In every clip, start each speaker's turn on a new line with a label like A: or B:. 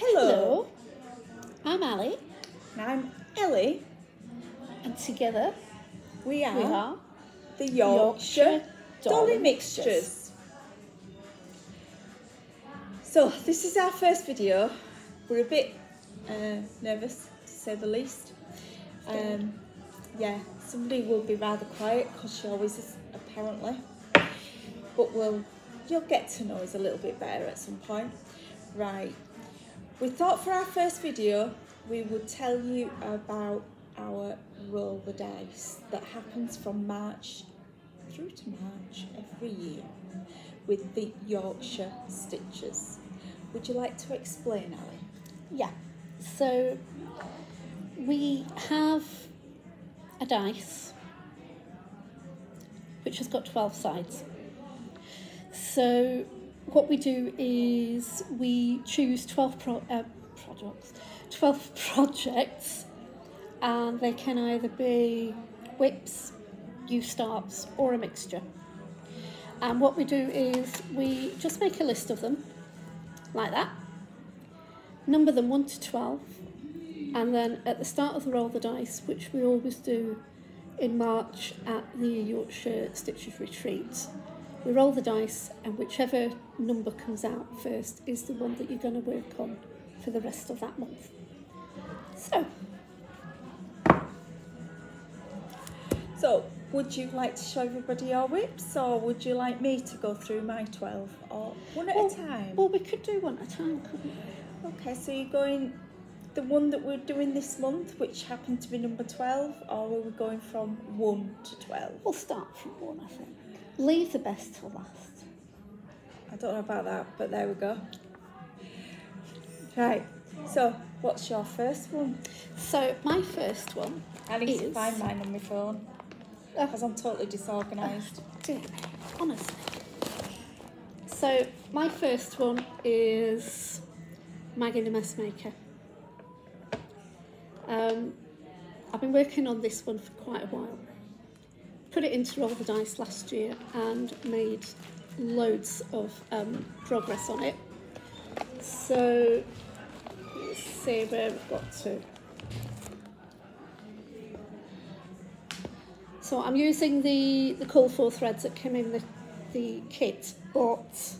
A: Hello.
B: I'm Ali,
A: And I'm Ellie.
B: and together
A: We are,
B: we are
A: the Yorkshire Dolly
B: Mixtures.
A: Mixtures. So this is our first video. We're a bit nervous, to say the least. Yeah, somebody will be rather quiet because she always is, apparently. But you'll get to know us a little bit better at some point. Right. We thought for our first video we would tell you about our Roll the Dice that happens from March through to March every year with the Yorkshire Stitchers. Would you like to explain, Ali?
B: Yeah, so we have a dice which has got 12 sides. So what we do is we choose 12 projects, and they can either be whips, U-starts, or a mixture. And what we do is we just make a list of them, like that, number them 1 to 12, and then at the start of the Roll the Dice, which we always do in March at the Yorkshire Stitchers Retreat, we roll the dice, and whichever number comes out first is the one that you're going to work on for the rest of that month.
A: So, would you like to show everybody your whips, or would you like me to go through my 12, or one at a time?
B: Well, we could do one at a time, couldn't we?
A: Okay, so you're going the one that we're doing this month, which happened to be number 12, or are we going from 1 to 12?
B: We'll start from 1, I think. Leave the best till last.
A: I don't know about that, but there we go. Right, so what's your first one?
B: So my first one
A: I need to find mine on my phone, because I'm totally disorganised.
B: Dear me, honestly. So my first one is Maggie the Messmaker. I've been working on this one for quite a while. Put it into Roll the Dice last year and made loads of progress on it. So let's see where we've got to. So I'm using the Call For threads that came in the kit, but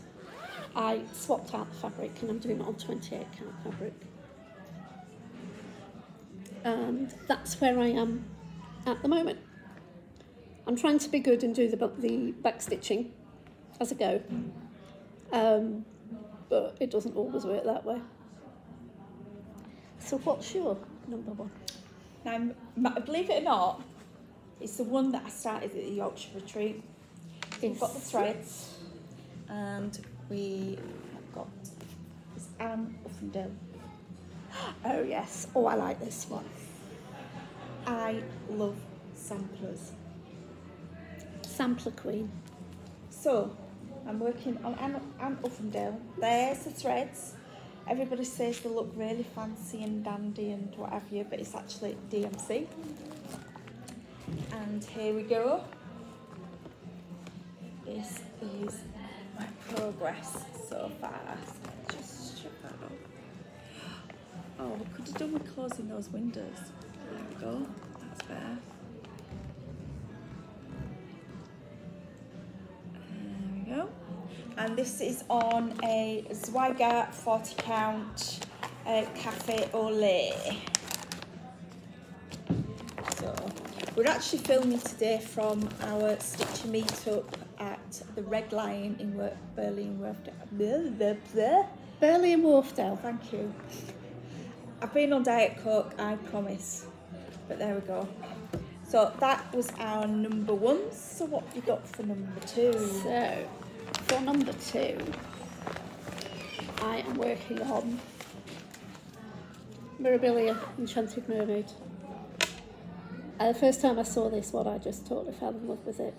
B: I swapped out the fabric and I'm doing it on 28 count fabric. And that's where I am at the moment. I'm trying to be good and do the back stitching as I go, but it doesn't always work that way. So what's your number one?
A: Now, believe it or not, it's the one that I started at the Yorkshire Retreat. We've got the threads, and we have got this Anne Uffendale.
B: Oh yes, oh I like this one.
A: I love samplers.
B: Sampler Queen.
A: So, I'm working on Anne Uffendale. There's the threads. Everybody says they look really fancy and dandy and what have you, but it's actually DMC. And here we go. This is my progress so far. Just shut that up. Oh, we could have done with closing those windows. There we go. That's better. And this is on a Zweigart 40 count Cafe au lait. So we're actually filming today from our Stitcher meetup at the Red Lion in Burley and Wharfdale.
B: Burley and Wharfdale.
A: Thank you. I've been on Diet Coke, I promise. But there we go. So that was our number 1. So what have you got for number 2?
B: So for number 2, I am working on Mirabilia Enchanted Mermaid. The first time I saw this one, I just totally fell in love with it.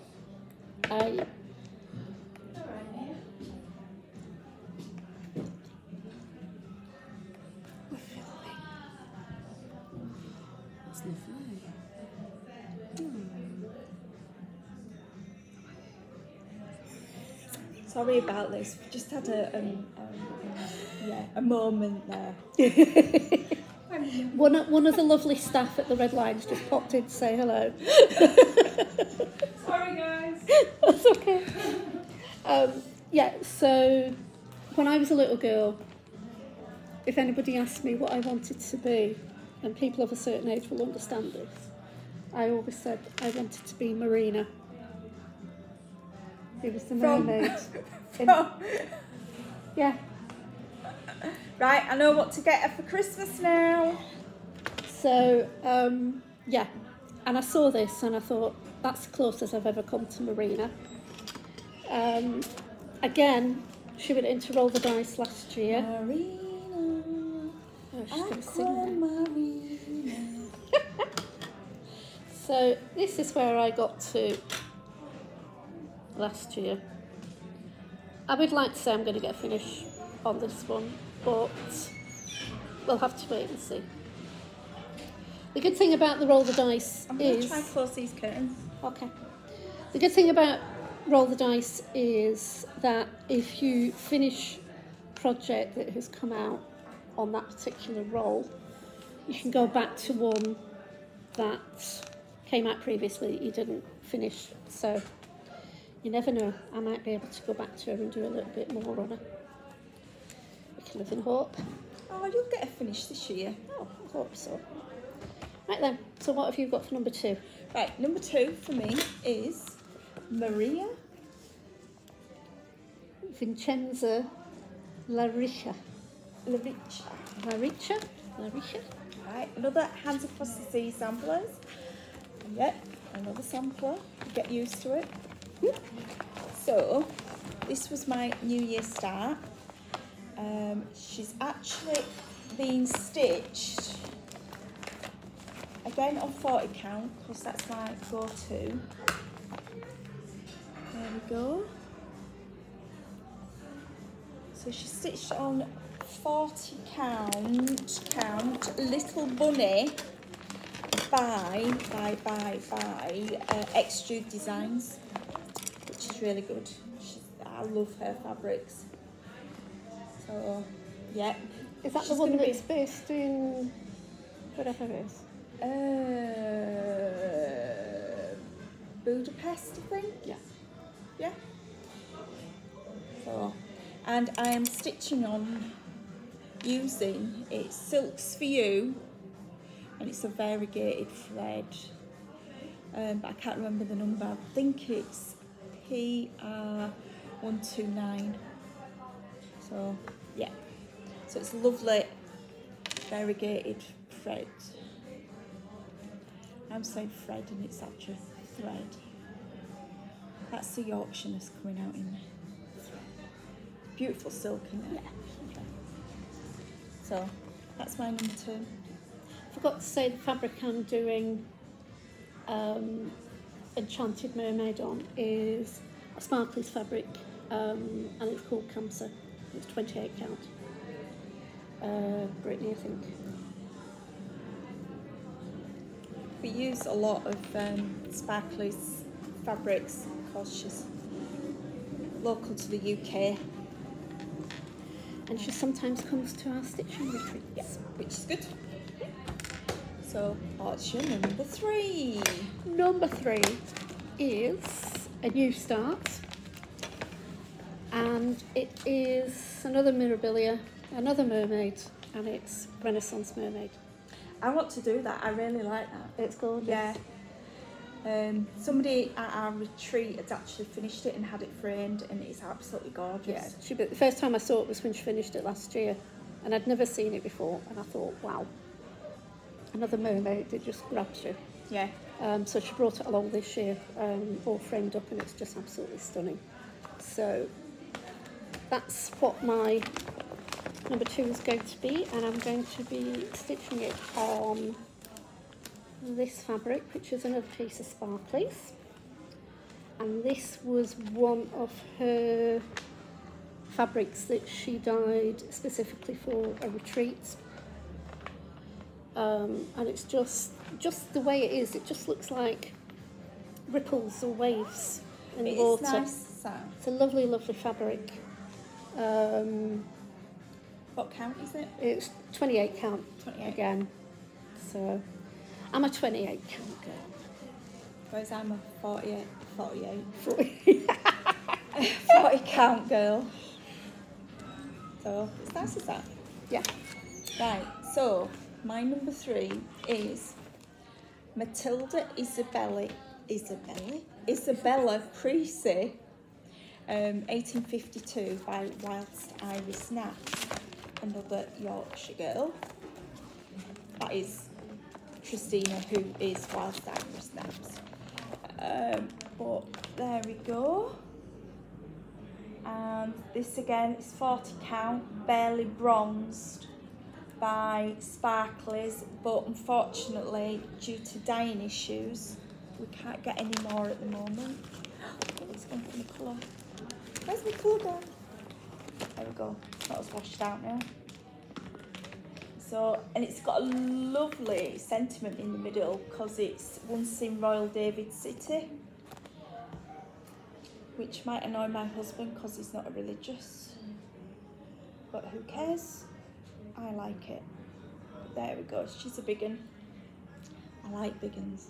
A: Sorry about this. We just had a Yeah, a moment there.
B: One of the lovely staff at the Red Lions just popped in to say hello.
A: Sorry, guys.
B: That's okay. Yeah, so when I was a little girl, if anybody asked me what I wanted to be, and people of a certain age will understand this, I always said I wanted to be Marina. It was the mermaid. Yeah.
A: Right, I know what to get her for Christmas now.
B: So, yeah. And I saw this and I thought, that's the closest I've ever come to Marina. Again, she went into Roll the Dice last year.
A: Marina,
B: Oh, she's going to sing now.
A: Marina.
B: So, this is where I got to last year. I would like to say I'm going to get a finish on this one, but we'll have to wait and see. The good thing about the Roll the Dice
A: I'm going to
B: is...
A: try and close these curtains.
B: Okay. The good thing about Roll the Dice is that if you finish a project that has come out on that particular roll, you can go back to one that came out previously that you didn't finish. So you never know. I might be able to go back to her and do a little bit more on her. We can live in hope.
A: Oh, you'll get a finish this year.
B: Oh, I hope so. Right then, so what have you got for number 2?
A: Right, number 2 for me is Maria
B: Vincenza Larica.
A: Lavicia.
B: Larica? Larica?
A: Right, another Hands Across the Sea samplers. And yet, another sampler. Get used to it. So, this was my New Year start. She's actually been stitched again on 40 count because that's my go-to. There we go. So she's stitched on 40 count Little Bunny by Extrude Designs, which is really good. I love her fabrics. So, yeah.
B: Is that the one that's based in whatever it is?
A: Budapest, I think.
B: Yeah.
A: Yeah. So, and I am stitching on using it's Silks for You, and it's a variegated thread. But I can't remember the number. I think it's PR129. So yeah. So it's lovely variegated thread. I'm saying thread and it's actually thread. That's the Yorkshireness coming out in there. Beautiful silk in there.
B: Yeah.
A: So that's my number 2.
B: Forgot to say the fabric I'm doing Enchanted Mermaid on is a Sparkly's fabric, and it's called Cancer. It's 28 count. Brittany, I think.
A: We use a lot of Sparkly's fabrics because she's local to the UK.
B: And she sometimes comes to our stitching retreats.
A: Yeah, which is good. So what's your number 3?
B: Number 3 is a new start, and it is another Mirabilia, another mermaid, and it's Renaissance Mermaid.
A: I want to do that. I really like that.
B: It's gorgeous.
A: Yeah. Somebody at our retreat had actually finished it and had it framed, and it's absolutely gorgeous.
B: Yeah, the first time I saw it was when she finished it last year, and I'd never seen it before, and I thought, wow, another mermaid, it just grabs you.
A: Yeah.
B: So she brought it along this year, all framed up, and it's just absolutely stunning. So that's what my number 2 is going to be, and I'm going to be stitching it on this fabric, which is another piece of Sparkly's, and this was one of her fabrics that she dyed specifically for a retreat, and it's just the way it is. It just looks like ripples or waves in the water.
A: It's nice.
B: It's a lovely, lovely fabric.
A: Well, What count is it?
B: It's 28 count
A: 28.
B: again. So I'm a 28 count girl.
A: Whereas I'm a 48.
B: 40.
A: 40 count girl. So it's nice as that.
B: Yeah.
A: Right, so my number 3 is Matilda Isabella Creasy, 1852 by Whilst Iris Snaps, another Yorkshire girl. That is Christina, who is Whilst Iris Snaps. But there we go. And this again is 40 count, barely bronzed by Sparklies, but unfortunately due to dyeing issues we can't get any more at the moment. Oh, it's gone from the colour. Where's my colour gone? There we go, that was washed out now. So, and it's got a lovely sentiment in the middle because it's once in Royal David City, which might annoy my husband because he's not a religious, but who cares? I like it. But there we go, she's a big one. I like big ones.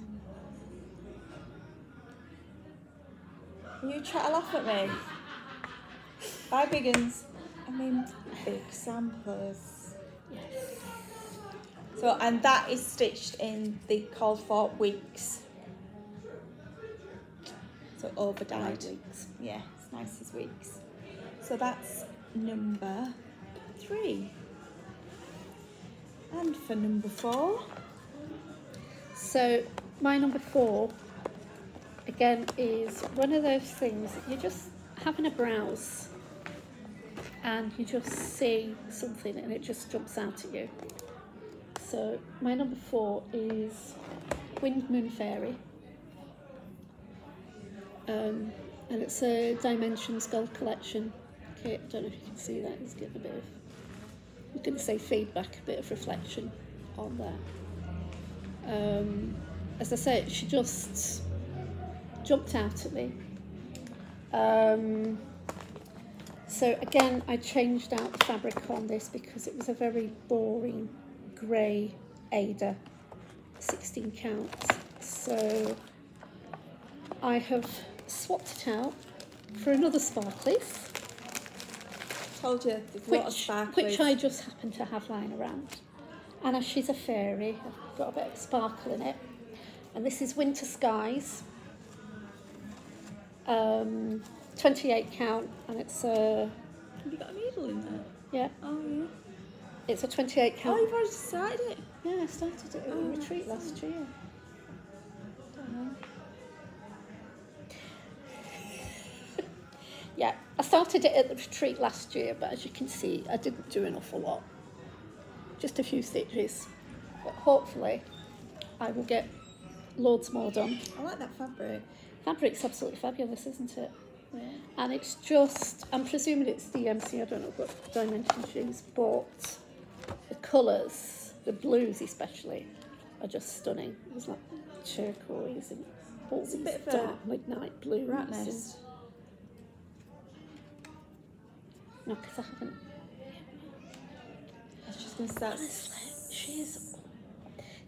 A: You try to laugh at me? By big ones, I mean big samplers.
B: Yes.
A: So, and that is stitched in the called for weeks. So over dyed weeks. Yeah, it's nice as weeks. So that's number 3. And for number 4.
B: So my number 4 again is one of those things that you're just having a browse and you just see something and it just jumps out at you. So my number 4 is Wind Moon Fairy. And it's a Dimensions Gold Collection kit. I don't know if you can see that. It's getting a bit of, I'm going to say feedback, a bit of reflection on there. As I say, she just jumped out at me. So again, I changed out the fabric on this because it was a very boring grey Aida 16 count. So I have swapped it out for another Sparklies.
A: Told you, there's a lot of sparklies.
B: Which I just happen to have lying around. And as she's a fairy, I've got a bit of sparkle in it. And this is Winter Skies. 28 count, and it's a...
A: Have you got a needle in there?
B: Yeah.
A: Oh, yeah.
B: It's a 28 count.
A: Oh, you've already started it?
B: Yeah, I started it at a retreat last year.
A: Don't know.
B: Yeah, I started it at the retreat last year, but as you can see, I didn't do an awful lot. Just a few stitches. But hopefully, I will get loads more done.
A: I like that fabric.
B: Fabric's absolutely fabulous, isn't it?
A: Yeah.
B: And it's just, I'm presuming it's DMC, I don't know what dimension she is, but the colours, the blues especially, are just stunning. It was like turquoise and all
A: It's a
B: these
A: bit of
B: dark midnight blues.
A: rat
B: and-
A: nest.
B: No, because I haven't.
A: I was just going to start.
B: She's.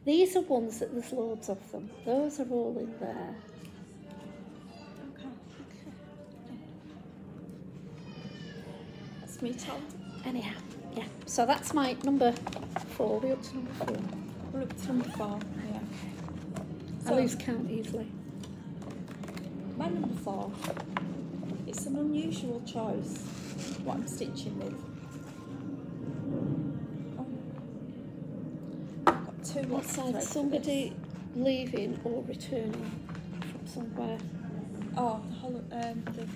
B: These are ones that there's loads of them. Those are all in there.
A: Okay. That's me told.
B: Anyhow, yeah. So that's my number 4. We're up to number 4.
A: We're up to number 4. Yeah.
B: I lose count easily.
A: My number 4. It's an unusual choice. What I'm stitching with. Oh. I've got 2
B: What's
A: lots of
B: either
A: thread for
B: somebody leaving or returning from somewhere?
A: this. Oh, the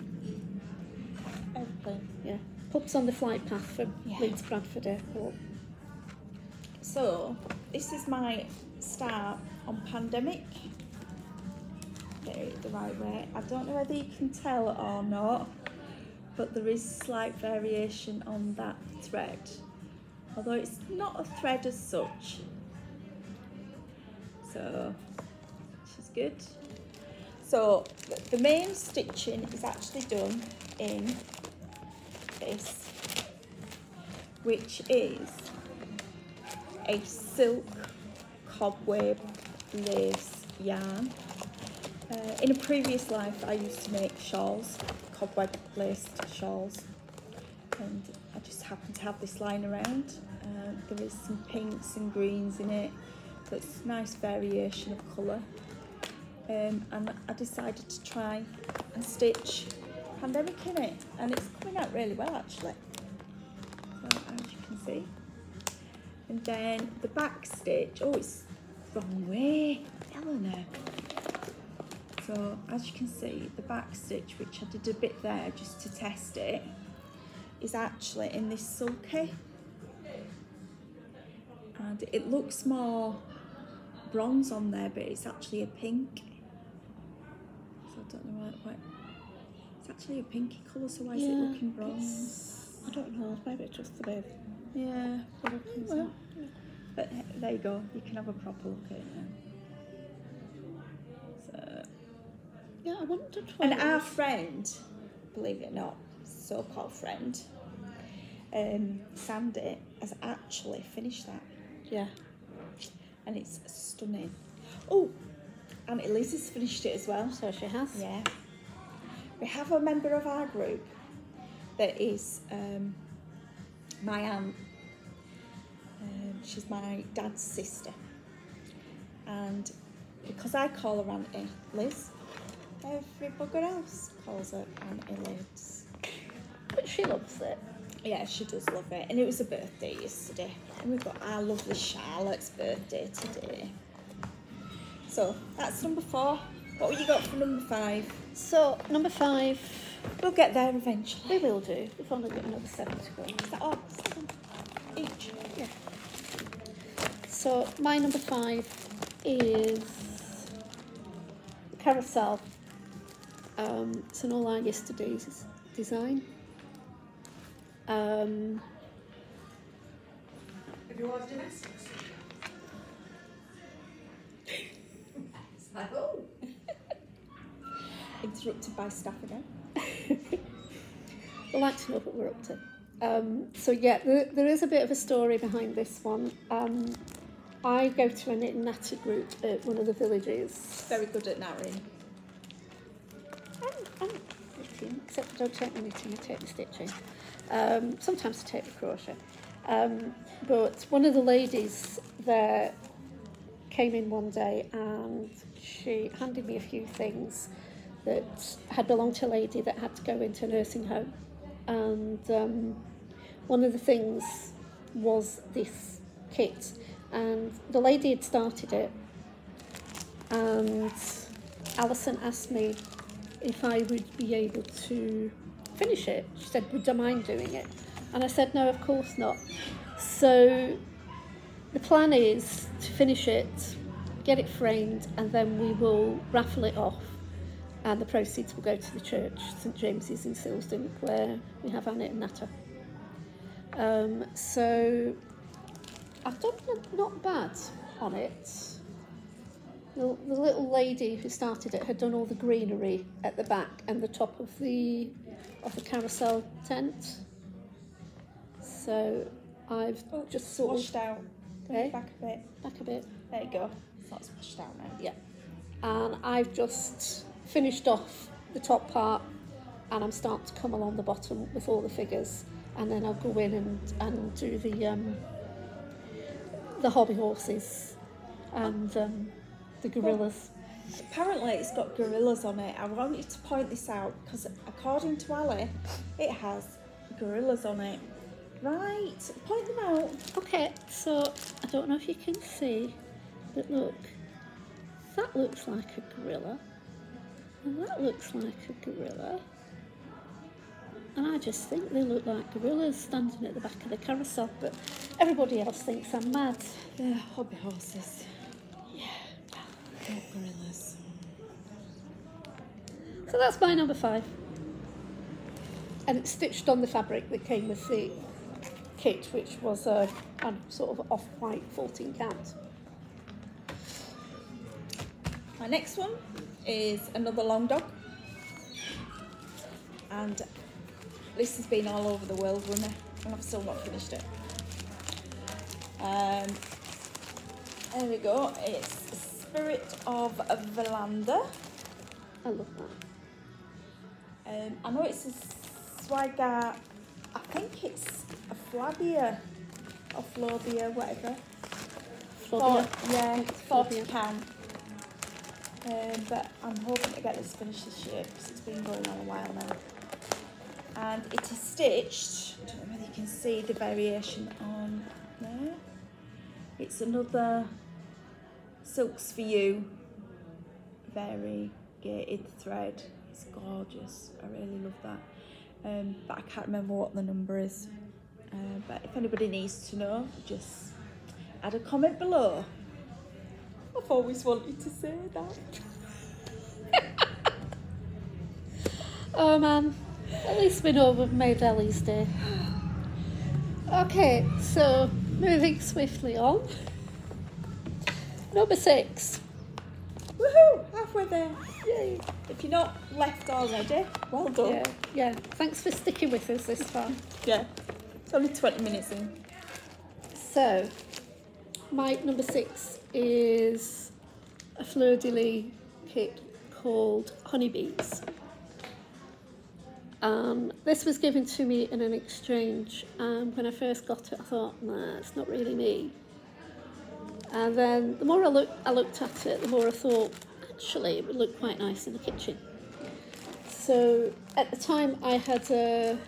A: aeroplane.
B: Yeah. Pubs on the flight path from
A: Yeah.
B: Leeds Bradford Airport.
A: So, this is my start on Pandemic. Get it the right way. I don't know whether you can tell or not, but there is slight variation on that thread. Although it's not a thread as such. So, which is good. So, the main stitching is actually done in this. which is a silk cobweb lace yarn. In a previous life I used to make shawls, cobweb laced shawls, and I just happen to have this lying around. There is some pinks and greens in it, so it's a nice variation of colour, and I decided to try and stitch Pandemic in it, and it's coming out really well actually, so as you can see. And then the back stitch, oh, it's the wrong way, Eleanor. So as you can see, the back stitch, which I did a bit there just to test it, is actually in this sulky, and it looks more bronze on there, but it's actually a pink. So I don't know why it's actually a pinky colour, so why is it looking bronze?
B: I don't know, maybe it's just the bit.
A: Yeah, well, but there you go, you can have a proper look at it now. So,
B: yeah, I wondered
A: and our friend, believe it or not, so-called friend, Sandy, has actually finished that.
B: Yeah.
A: And it's stunning. Oh, and Elise has finished it as well.
B: So she has.
A: Yeah. We have a member of our group that is my aunt. She's my dad's sister. And because I call her Auntie Liz, every bugger else calls her Auntie Liz.
B: But she loves it.
A: Yeah, she does love it. And it was a birthday yesterday. And we've got our lovely Charlotte's birthday today. So that's number 4. What have you got for number 5?
B: So number 5,
A: We'll get there eventually.
B: we will do. We've only got another 7 to go.
A: Is that all? 7 each?
B: Yeah. So my number 5 is Carousel. It's an All Our Yesterdays design.
C: Have you watched gymnastics? It's like, oh.
A: Interrupted by staff again.
B: I'd like to know what we're up to. So yeah, there is a bit of a story behind this one. I go to a knit and natter group at one of the villages.
A: Very good at narrowing.
B: I'm knitting, except I don't take the knitting, I take the stitching. Sometimes I take the crochet. But one of the ladies there came in one day and she handed me a few things that had belonged to a lady that had to go into a nursing home. And one of the things was this kit. And the lady had started it. And Alison asked me if I would be able to finish it. She said, would I mind doing it? And I said, no, of course not. So the plan is to finish it, get it framed, and then we will raffle it off. And the proceeds will go to the church, St James's in Silsden, where we have our knit and natter. So I've done not bad on it. The little lady who started it had done all the greenery at the back and the top of the carousel tent. So I've just sort
A: Washed out.
B: Eh?
A: Back a bit.
B: back a bit.
A: There you go. It's not washed out now.
B: Yeah. And I've just finished off the top part and I'm starting to come along the bottom with all the figures, and then I'll go in and do the hobby horses and the gorillas.
A: Apparently it's got gorillas on it. I wanted to point this out because according to Ali, it has gorillas on it. Right, point them out.
B: Okay, so I don't know if you can see, but look, that looks like a gorilla, and that looks like a gorilla, and I just think they look like gorillas standing at the back of the carousel, but everybody else thinks I'm mad.
A: They're hobby horses. Yeah, not gorillas.
B: So that's my number 5. And it's stitched on the fabric that came with the kit, which was a sort of off-white 14 count.
A: My next one is another long dog. And this has been all over the world, runner. and I've still not finished it. There we go. It's Spirit of Verlander.
B: I love that.
A: I know it's a Swagger. I think it's a Flavia or Flavia, whatever.
B: Flavia.
A: Yeah,
B: It's
A: 40
B: Flavia.
A: count. But I'm hoping to get this finished this year because it's been going on a while now. And it is stitched. I don't know whether you can see the variation on there. It's another Silks for You variegated thread. It's gorgeous. I really love that. But I can't remember what the number is. But if anybody needs to know, just add a comment below. I've always wanted to say that.
B: Oh man, at least we know we've made Ellie's day. Okay, so moving swiftly on. Number 6.
A: Woohoo! Halfway there.
B: Yay.
A: If you're not left already, well done.
B: Yeah, yeah. Thanks for sticking with us this far.
A: Yeah. It's only 20 minutes in.
B: So, my number 6 is a fleur-de-lis kit called Honeybees. This was given to me in an exchange, and when I first got it I thought, nah, it's not really me. And then the more I looked at it, the more I thought, actually it would look quite nice in the kitchen. So at the time I had a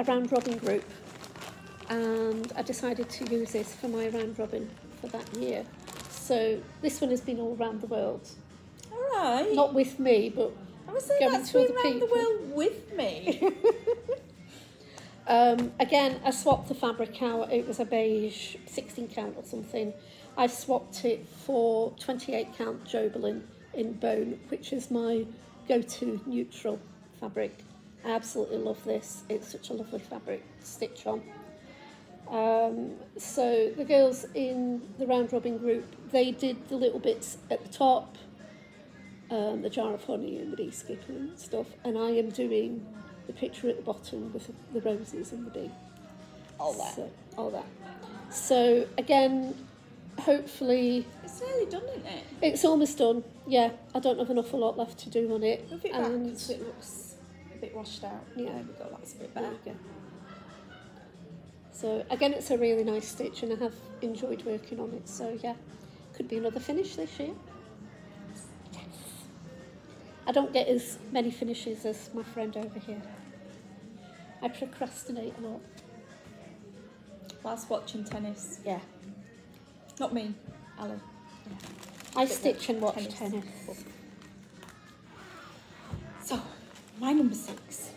B: round robin group, and I decided to use this for my round robin for that year. So this one has been all around the world.
A: Alright.
B: Not with me, but
A: I was saying
B: going
A: that's
B: to
A: been
B: other
A: around the
B: people.
A: world with me.
B: Again, I swapped the fabric out. It was a beige 16 count or something. I swapped it for 28 count Jobelin in bone, which is my go-to neutral fabric. I absolutely love this. It's such a lovely fabric to stitch on. So the girls in the round robin group, they did the little bits at the top, the jar of honey and the bee skipper and stuff, and I am doing the picture at the bottom with the roses and the bee.
A: All that.
B: So, all that. So again, hopefully
A: It's nearly done, isn't it?
B: it's almost done. Yeah, I don't have an awful lot left to do on it.
A: Move it back so it looks a bit washed out.
B: Yeah.
A: There we go, that's a bit
B: There
A: better.
B: we go. So again, it's a really nice stitch, and I have enjoyed working on it. So yeah, could be another finish this year. Yes. I don't get as many finishes as my friend over here. I procrastinate a lot.
A: Whilst watching tennis.
B: Yeah,
A: Not me, Ali.
B: I stitch and watch
A: Tennis.
B: tennis.
A: So, my number 6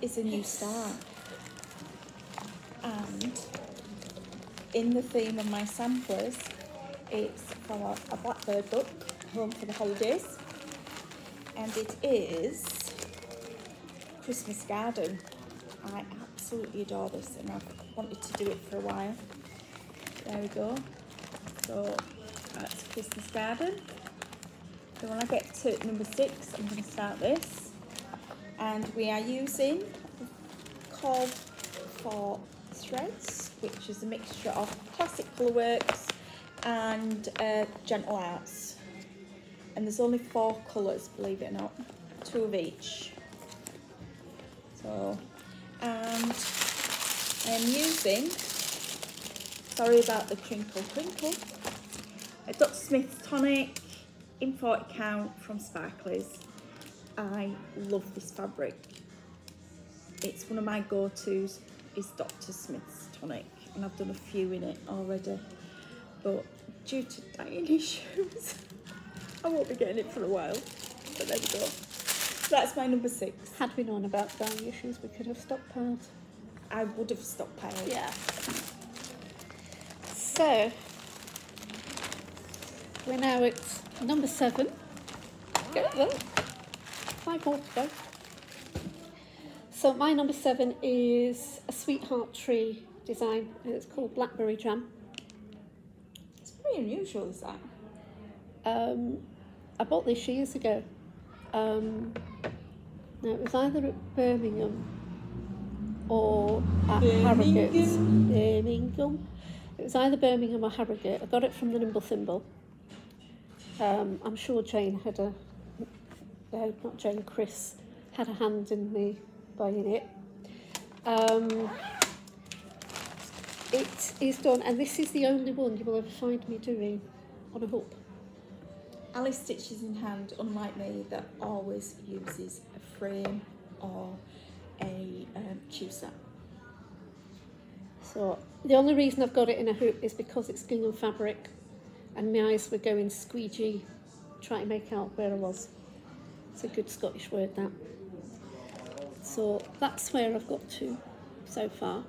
A: is a new start. And in the theme of my samplers, it's from a Blackbird book, Home for the Holidays. And it is Christmas Garden. I absolutely adore this, and I've wanted to do it for a while. There we go. So that's Christmas Garden. So when I get to number 6, I'm going to start this. And we are using Called for Threads, which is a mixture of classic colourworks and gentle arts. And there's only 4 colours, believe it or not, 2 of each. So, and I am using, sorry about the crinkle, a Dr. Smith's Tonic in 40 count from Sparklies. I love this fabric. It's one of my go-tos, is Dr. Smith's Tonic, and I've done a few in it already. But due to dyeing issues, I won't be getting it for a while. But there we go. So that's my number 6.
B: Had we known about dyeing issues, we could have stockpiled.
A: I would have stockpiled.
B: Yeah. So, we're now at number 7. Get there. 5 more to go. So my number 7 is a sweetheart tree design, and it's called Blackberry Jam.
A: It's pretty unusual, is that?
B: I bought this years ago. Now it was either at Birmingham or at Harrogate. Birmingham. It was either Birmingham or Harrogate. I got it from the Nimble Thimble. I'm sure Jane had not Jane, Chris had a hand in me buying it. It is done, and this is the only one you will ever find me doing on a hoop.
A: Alice stitches in hand, unlike me, that always uses a frame or a choosar.
B: So the only reason I've got it in a hoop is because it's gingham fabric, and my eyes were going squeegee, trying to make out where I was. It's a good Scottish word, that. So that's where I've got to so far.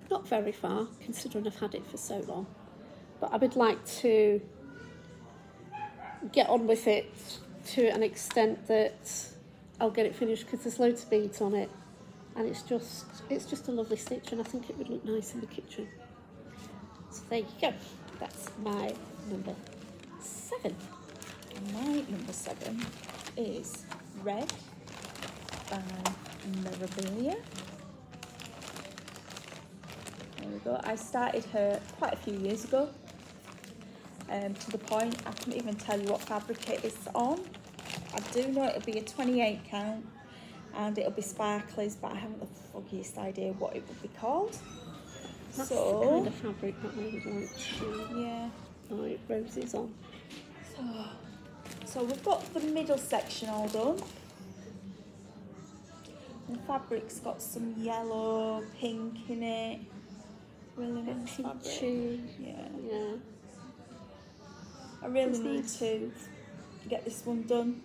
B: Not very far, considering I've had it for so long. But I would like to get on with it to an extent that I'll get it finished, because there's loads of beads on it, and it's just a lovely stitch, and I think it would look nice in the kitchen. So there you go. That's my number 7.
A: My number 7 is Red by Mirabilia. There we go. I started her quite a few years ago, to the point I couldn't even tell you what fabric it is on. I do know it'll be a 28 count and it'll be sparklies, but I haven't the foggiest idea what it would be called.
B: That's
A: so
B: the kind of fabric that I would like to
A: yeah,
B: write roses on.
A: So we've got the middle section all done. The fabric's got some yellow, pink in it. Really nice fabric.
B: Peachy.
A: Yeah. I really need
B: nice
A: to get this one done,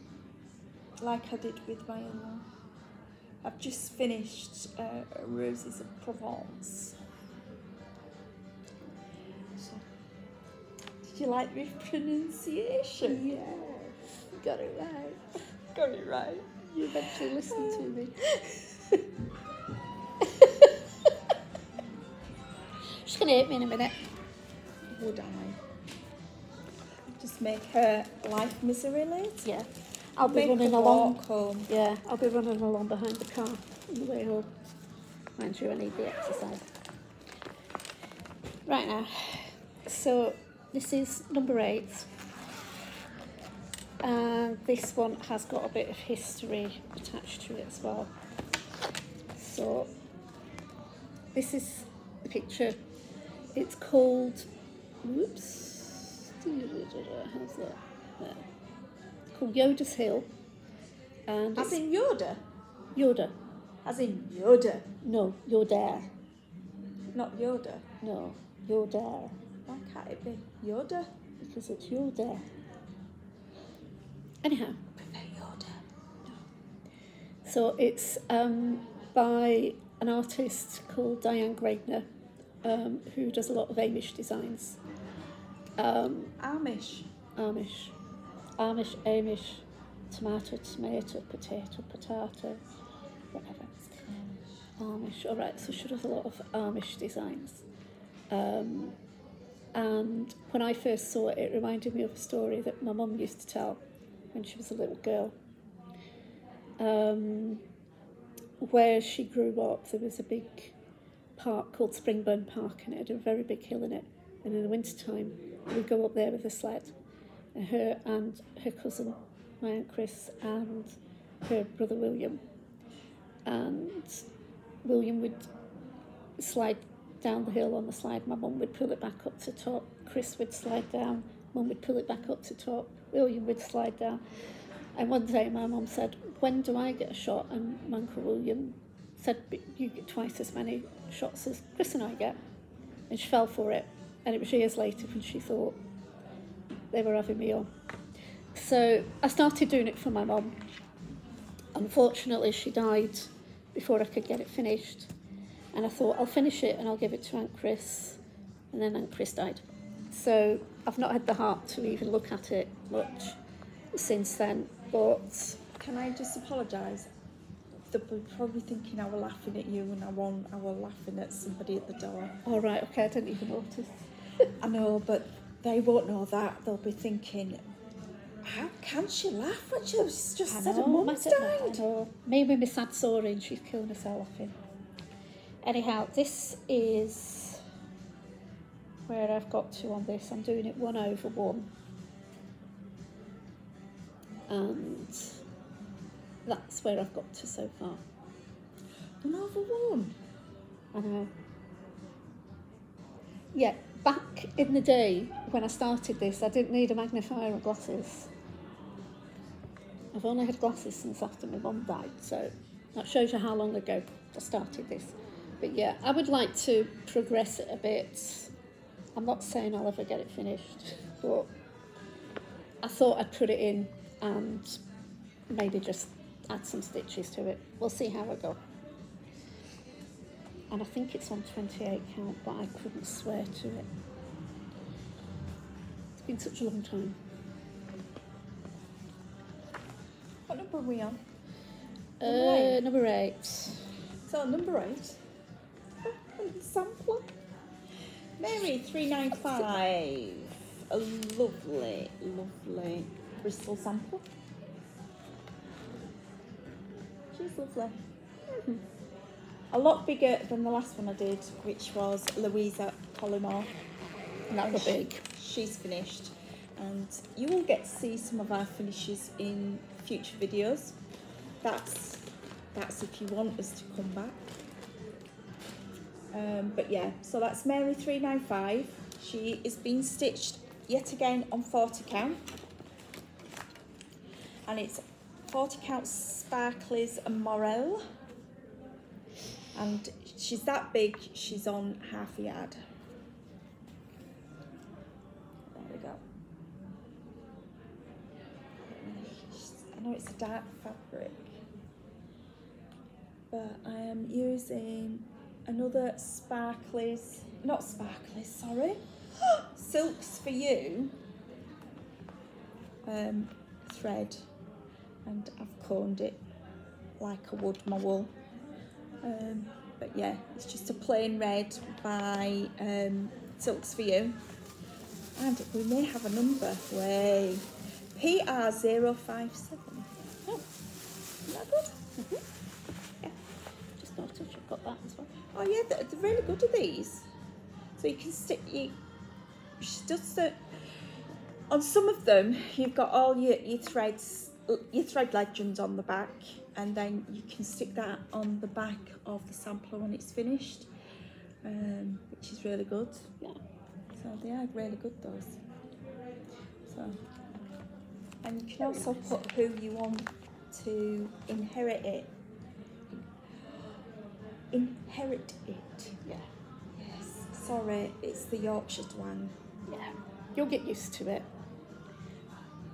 A: like I did with my other one. I've just finished Roses of Provence. So, did you like the pronunciation?
B: Yes, got it right.
A: Got it right.
B: You eventually listened to me. She's going to hit me in a minute.
A: Would I? Just make her life misery later?
B: Yeah. I'll be
A: Make
B: running
A: her
B: along.
A: walk home.
B: Yeah, I'll be running along behind the car on the way home. Mind you, I need the exercise. Right now, so this is number 8. And this one has got a bit of history attached to it as well. So this is the picture. It's called, whoops, how's that? There. It's called Yoda's Hill. And
A: As in Yoda?
B: Yoda.
A: As in Yoda?
B: No, you're there.
A: Not Yoda?
B: No, you're there.
A: Why can't it be Yoda?
B: Because it's you're there. Anyhow.
A: Prefer Yoda.
B: So it's by an artist called Diane Greigner, who does a lot of Amish designs.
A: Amish.
B: Amish, tomato, potato, whatever. Amish, all right, so she does a lot of Amish designs. And when I first saw it, it reminded me of a story that my mum used to tell when she was a little girl. Where she grew up, there was a big park called Springburn Park, and it had a very big hill in it. And in the wintertime, we'd go up there with a sled. And her cousin, my Aunt Chris, and her brother William. And William would slide down the hill on the slide. My mum would pull it back up to top. Chris would slide down. Mum would pull it back up to top. William would slide down. And one day my mum said, when do I get a shot? And my Uncle William said, you get twice as many shots as Chris and I get. And she fell for it. And it was years later when she thought they were having me on. So I started doing it for my mum. Unfortunately, she died before I could get it finished. And I thought, I'll finish it and I'll give it to Aunt Chris. And then Aunt Chris died. So I've not had the heart to even look at it much since then. But
A: can I just apologise? They'll be probably thinking I was laughing at you and I was laughing at somebody at the door.
B: all right, okay, I didn't even notice.
A: I know, but they won't know that. They'll be thinking, How can she laugh when she's just
B: I
A: said her
B: know,
A: mum's
B: I know.
A: died?
B: Me with my sad soaring, she's killing herself laughing. Anyhow, this is where I've got to on this. I'm doing it 1/1. And that's where I've got to so far.
A: 1/1.
B: I know. Yeah, back in the day when I started this, I didn't need a magnifier or glasses. I've only had glasses since after my mum died, so that shows you how long ago I started this. But yeah, I would like to progress it a bit. I'm not saying I'll ever get it finished, but I thought I'd put it in and maybe just add some stitches to it. We'll see how I go. And I think it's on 28 count, but I couldn't swear to it. It's been such a long time.
A: What number are we on?
B: Number 8.
A: So number 8. Sampler. Mary 395. A lovely, lovely Bristol sampler. She's lovely. A lot bigger than the last one I did, which was Louisa Collymore.
B: That was big.
A: She's finished, and you will get to see some of our finishes in future videos. That's if you want us to come back. But yeah, so that's Mary 395. She is being stitched yet again on 40 count, and it's 40 count Sparklies and Morel. And she's that big, she's on half a yard. There we go. I know it's a dark fabric, but I am using another Silks for You thread, and I've combed it like I would my wool. But yeah, it's just a plain red by Silks for You, and we may have a number. Way PR057.
B: Oh,
A: Isn't that good?
B: yeah. Just noticed you've got that as well.
A: Oh yeah, they're really good at these. So you can stick just on some of them. You've got all your threads, your thread legends on the back, and then you can stick that on the back of the sampler when it's finished, which is really good.
B: Yeah.
A: So they are really good, those. So, and you can also put who you want to inherit it. Inherit it.
B: Yeah.
A: Yes. Sorry, it's the Yorkshire twang.
B: Yeah. You'll get used to it.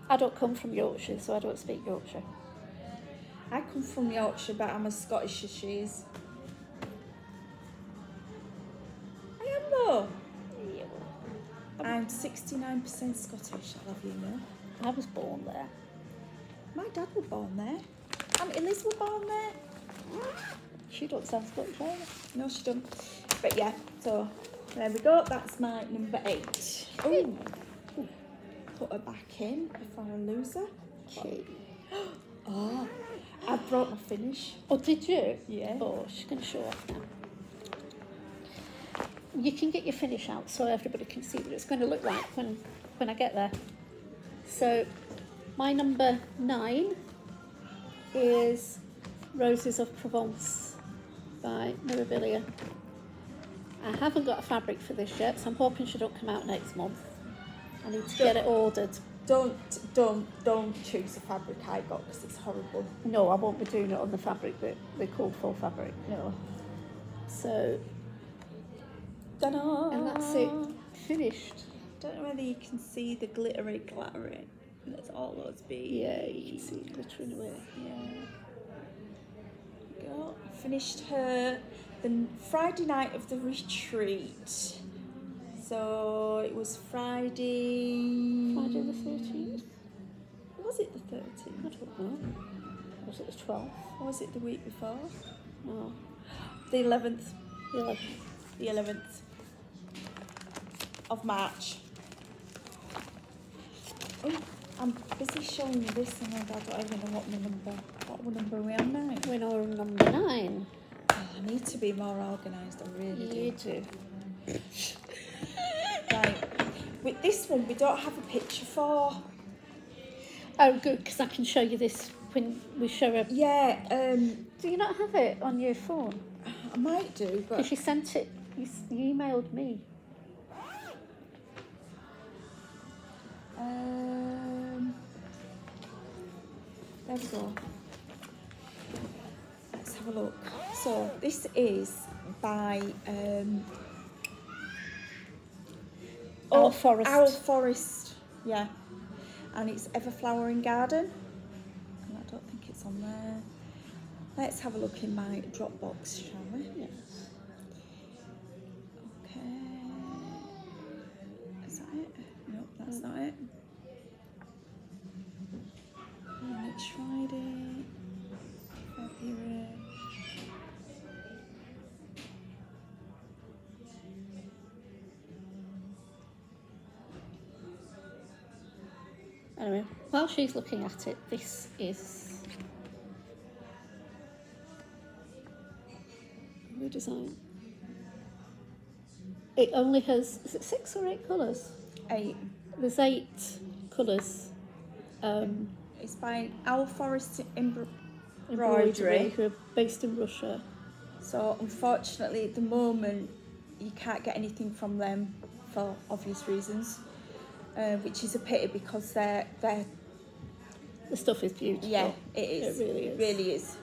B: I don't come from Yorkshire, so I don't speak Yorkshire.
A: I come from Yorkshire, but I'm as Scottish as she is. I am though.
B: Yeah.
A: I'm 69% Scottish, I'll have you know.
B: I was born there.
A: My dad was born there. Aunt Liz was born there.
B: She don't sound Scottish either.
A: No, she don't. But yeah, so there we go. That's my number 8. Ooh. Put her back in before I lose her.
B: Okay.
A: Oh, I brought my finish.
B: Oh, did you?
A: Yeah.
B: Oh, she's going to show off now. You can get your finish out so everybody can see what it's going to look like when I get there. So, my number 9 is Roses of Provence by Mirabilia. I haven't got a fabric for this yet, so I'm hoping she don't come out next month. I need to get it ordered.
A: Don't choose the fabric I got because it's horrible.
B: No, I won't be doing it on the fabric that they call full fabric.
A: No.
B: So,
A: Ta-da!
B: and that's it, finished.
A: Don't know whether you can see the glittery. That's all those beads.
B: Yeah, you can see it glittering away.
A: Yeah. Go. I finished her the Friday night of the retreat. So it was Friday
B: Friday the 13th?
A: Was it the
B: I
A: 13th?
B: don't know. Was it the 12th?
A: Or was it the week before?
B: No.
A: The 11th.
B: The 11th.
A: The 11th of March. Oh, I'm busy showing you this and I don't even know what number we are now.
B: We're on number 9.
A: Oh, I need to be more organised, I really
B: You
A: do.
B: do.
A: Right, with this one we don't have a picture for.
B: Oh, good, because I can show you this when we show her.
A: Yeah,
B: Do you not have it on your phone?
A: I might do, but...
B: Because you sent it, you emailed me.
A: There we go. Let's have a look. So this is by
B: Owl Forest.
A: Owl Forest, yeah. And it's Ever Flowering Garden. And I don't think it's on there. Let's have a look in my Dropbox, shall we?
B: Yes.
A: Okay. Is that it? Nope, that's not it. Next Friday, February.
B: Anyway, while she's looking at it, this is redesign. It only has, is it 6 or 8 colours?
A: 8.
B: There's 8 colours.
A: It's by Owl Forest
B: Embroidery,
A: Embroidery.
B: who are based in Russia.
A: So unfortunately at the moment you can't get anything from them for obvious reasons, which is a pity because they're
B: The stuff is beautiful.
A: yeah, it is.
B: It really is.
A: It really is.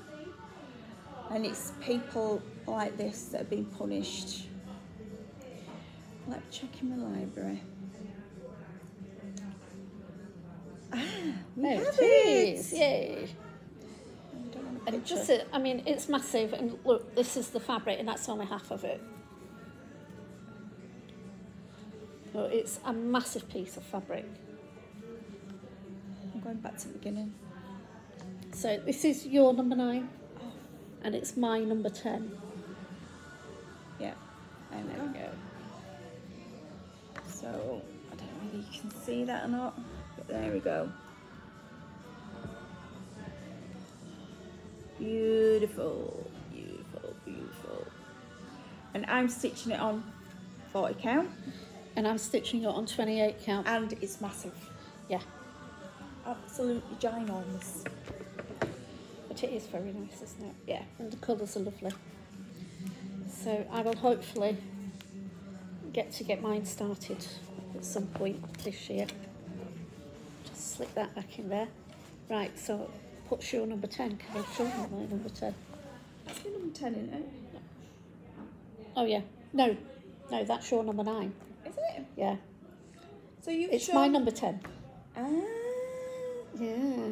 A: And it's people like this that are being punished. Let me check in the library. We
B: There
A: have
B: it
A: it!
B: is. Yay.
A: I don't want a
B: And
A: picture.
B: just, I mean, it's massive. And look, this is the fabric, and that's only half of it. So it's a massive piece of fabric.
A: I'm going back to the beginning.
B: So this is your number 9, and it's my number 10.
A: Yeah, and there we go. So, I don't know whether you can see that or not, but there we go. Beautiful, beautiful, beautiful. And I'm stitching it on 40 count,
B: And I'm stitching it on 28 count.
A: and it's massive.
B: Yeah,
A: Absolutely ginormous.
B: but it is very nice, isn't it?
A: Yeah.
B: And the colours are lovely. So I will hopefully get mine started at some point this year. Just slip that back in there. Right, so put your number 10. Can I show you my number 10?
A: That's my number 10, isn't it?
B: Oh yeah. No, that's your number 9.
A: Is it?
B: Yeah.
A: So you've
B: It's
A: shown...
B: my number 10.
A: Ah.
B: Yeah.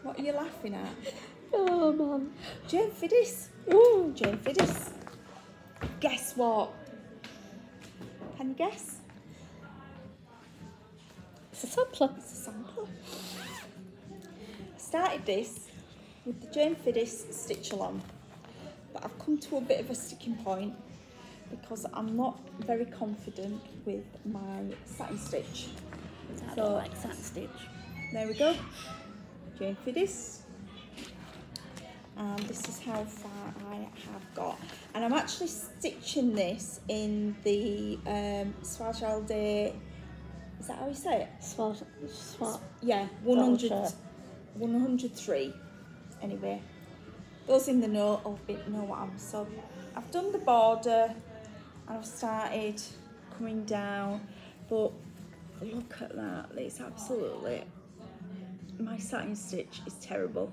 A: What are you laughing at?
B: Oh man.
A: Jane Fiddis.
B: Ooh.
A: Jane Fiddis. Guess what? Can you guess?
B: It's a sampler.
A: It's a sample. I started this with the Jane Fiddis stitch along, but I've come to a bit of a sticking point because I'm not very confident with my satin stitch.
B: I
A: So-
B: don't like satin stitch.
A: There we go. Jane Fiddis. And this is how far I have got. And I'm actually stitching this in the Swazialde, is that how you say it?
B: Swat.
A: Yeah,
B: Dolce.
A: 103. Anyway, those in the know of it know what I'm. So I've done the border and I've started coming down, but look at that, it's absolutely, my satin stitch is terrible.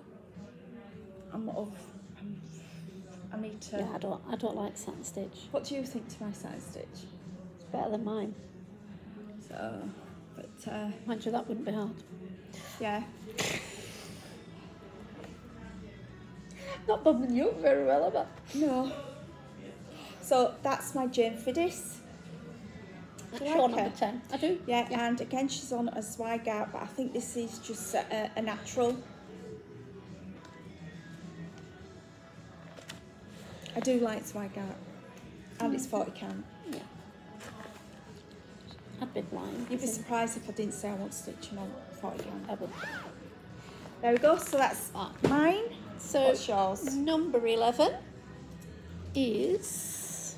A: I need to.
B: Yeah, I don't like satin stitch.
A: What do you think to my satin stitch?
B: It's better than mine.
A: So, but
B: Mind you, that wouldn't be hard.
A: yeah.
B: Not bumming you up very well, am I?
A: No. So that's my Jane Fiddis.
B: That's
A: You
B: your
A: like
B: number
A: her?
B: 10. I do.
A: Yeah, and again she's on a Zweigart, but I think this is just a natural. I do like Zweigart, and it's 40 count.
B: Yeah. I'd be blind.
A: You'd be surprised if I didn't say I want stitching on 40 yarn.
B: I would.
A: There we go, so that's mine.
B: So
A: What's yours?
B: number 11 is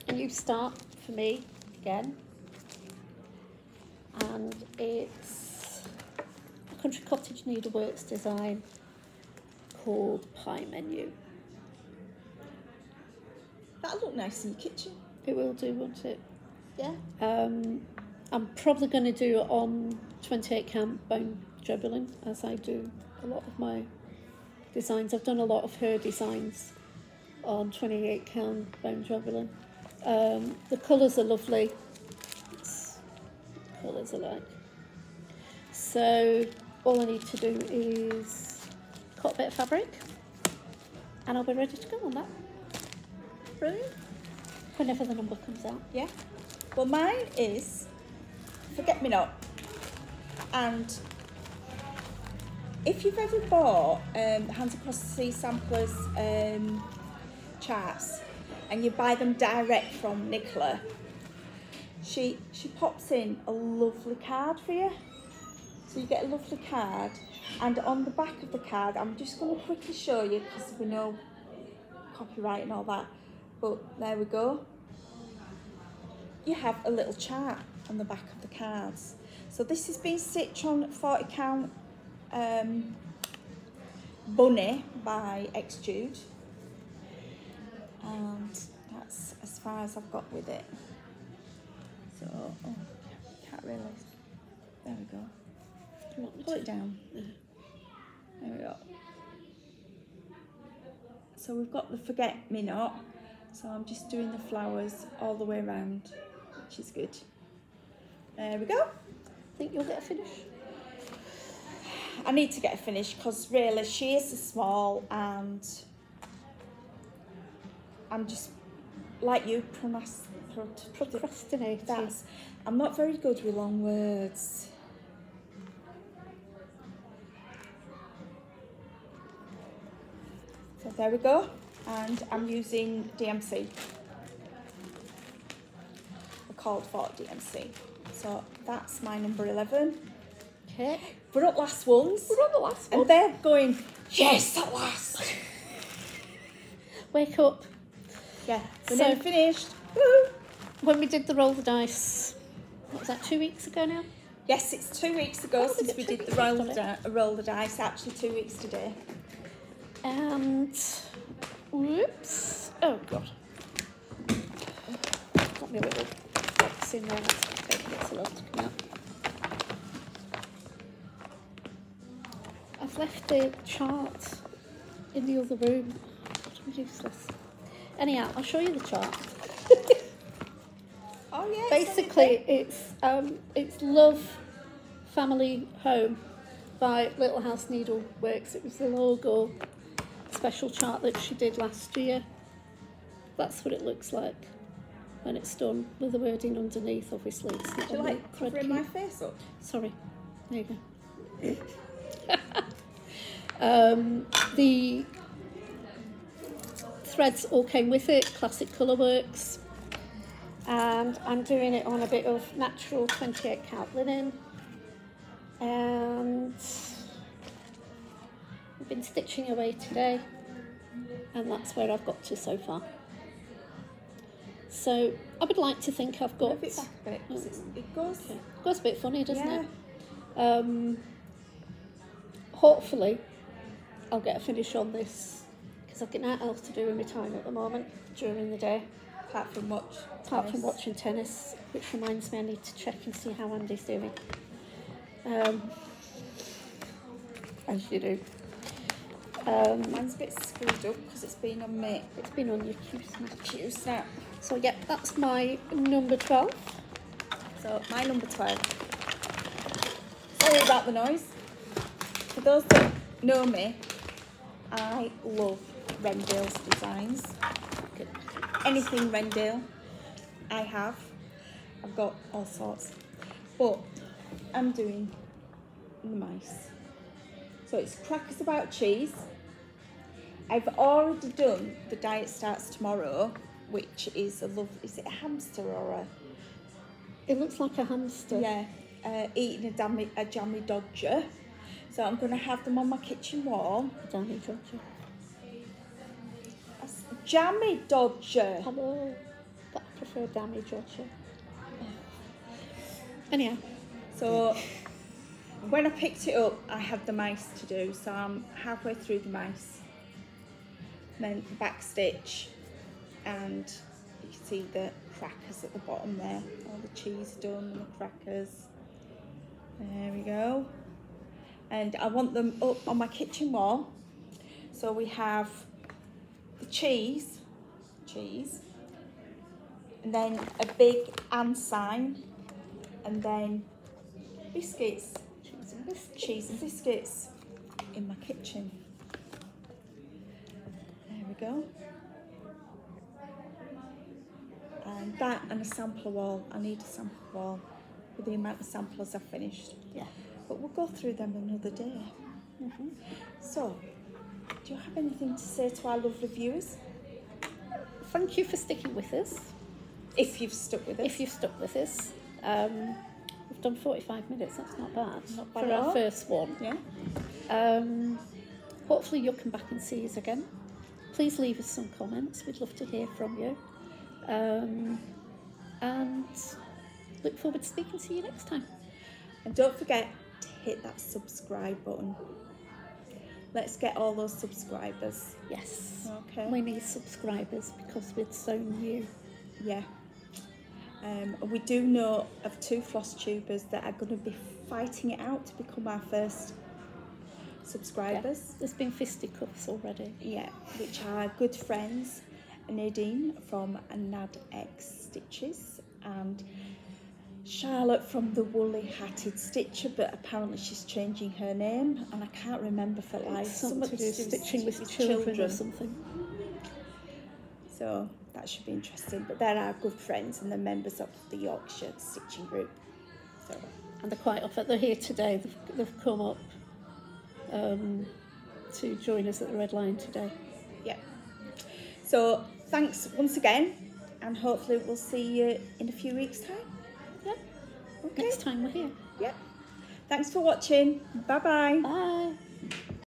B: a new start for me again, and it's a Country Cottage Needleworks design called Pie Menu.
A: That'll look nice in your kitchen.
B: It will do, won't it?
A: Yeah.
B: I'm probably going to do it on 28 count bone dribbling, as I do a lot of my designs. I've done a lot of her designs on 28 count bone dribbling. The colours are lovely. Colours are like. So all I need to do is cut a bit of fabric and I'll be ready to go on that.
A: Brilliant.
B: Whenever the number comes out.
A: Yeah. Well, mine is Forget Me Not. And if you've ever bought Hands Across the Sea Samplers charts and you buy them direct from Nicola, she pops in a lovely card for you. So you get a lovely card, and on the back of the card, I'm just going to quickly show you because we know copyright and all that, but there we go. You have a little chart on the back of the cards. So this has been stitched on 40 count bunny by Xjude, and that's as far as I've got with it. So can't really. There we go.
B: You want me
A: Pull
B: to?
A: it down.
B: Yeah.
A: There we go. So we've got the Forget Me Not. So I'm just doing the flowers all the way around, which is good. There we go.
B: Think you'll get a finish?
A: I need to get a finish because really she is so small, and I'm just like you,
B: Procrastinating.
A: I'm not very good with long words. So there we go, and I'm using DMC. They're called Fort DMC. So that's my number 11.
B: Okay.
A: We're not last ones.
B: We're on the last one.
A: And they're going, yes, at last.
B: Wake up.
A: Yeah, we're
B: So-
A: nearly finished. Woo!
B: When we did the roll the dice, what was that, 2 weeks ago now?
A: Yes, it's 2 weeks ago
B: Oh,
A: since
B: is it
A: we
B: 2
A: did the
B: weeks
A: roll,
B: we've done
A: roll the dice. Actually, 2 weeks today.
B: And, whoops, oh God. Got me a little box in there, that's taking it so long to come out. I've left the chart in the other room. I'm useless. Anyhow, I'll show you the chart.
A: Oh yeah.
B: Basically, it's Love Family Home by Little House Needleworks. It was the logo special chart that she did last year. That's what it looks like when it's done, with the wording underneath. Obviously, it's not
A: Do you
B: on the
A: like
B: thread
A: covering
B: key.
A: my face up?
B: Sorry, there you go. The threads all came with it, classic colourworks, and I'm doing it on a bit of natural 28 count linen, and I've been stitching away today, and that's where I've got to so far. So I would like to think I've got.
A: Move it back a bit, 'cause it goes.
B: Okay. Goes a bit funny, doesn't
A: Yeah.
B: it? Hopefully I'll get a finish on this, because I've got nothing else to do in my time at the moment during the day,
A: Apart from watch.
B: apart from
A: tennis.
B: watching tennis, which reminds me I need to check and see how Andy's doing. As you do.
A: Mine's a bit screwed up because it's been on me.
B: It's been on your cue snap.
A: Cue snap.
B: So yeah, that's my number 12.
A: So my number 12. Sorry about the noise. For those that know me, I love Rendale's designs. Anything Rendale, I have. I've got all sorts. But I'm doing the mice. So it's crackers about cheese. I've already done the Diet Starts Tomorrow, which is a lovely, is it a hamster or a
B: It looks like a hamster.
A: Yeah, eating a jammy dodger. So I'm going to have them on my kitchen wall.
B: Jammy dodger.
A: Jammy dodger.
B: Hello. But I prefer jammy dodger. Anyhow.
A: So when I picked it up, I had the mice to do. So I'm halfway through the mice. Then back stitch, and you can see the crackers at the bottom there. All the cheese done and the crackers. There we go. And I want them up on my kitchen wall. So we have the cheese, and then a big and sign, and then biscuits, cheese and biscuits in my kitchen. There we go. And that and a sampler wall. I need a sampler wall with the amount of samplers I've finished.
B: Yeah.
A: But we'll go through them another day. So, do you have anything to say to our lovely viewers?
B: Thank you for sticking with us.
A: If you've stuck with us.
B: If you've stuck with us. We've done 45 minutes, that's not bad.
A: Not bad
B: for
A: at
B: our
A: all.
B: first one.
A: Yeah.
B: Hopefully you'll come back and see us again. Please leave us some comments. We'd love to hear from you. And look forward to speaking to you next time.
A: And don't forget to hit that subscribe button. Let's get all those subscribers.
B: Yes.
A: Okay.
B: We need subscribers because we're so new.
A: Yeah. We do know of 2 floss tubers that are going to be fighting it out to become our first subscribers.
B: Yeah. There's been fisticuffs already.
A: Yeah, which are good friends, Nadine from Nad X Stitches and Charlotte from the Woolly Hatted Stitcher, but apparently she's changing her name and I can't remember for life.
B: Something to do stitching with children or something.
A: So that should be interesting. But they're our good friends and they're members of the Yorkshire Stitching Group. So.
B: And they're quite often, they're here today, they've come up to join us at the Red Lion today.
A: Yeah. So thanks once again and hopefully we'll see you in a few weeks' time.
B: Yeah.
A: Okay.
B: Next time we're here.
A: Yeah. Thanks for watching. Bye-bye.
B: Bye.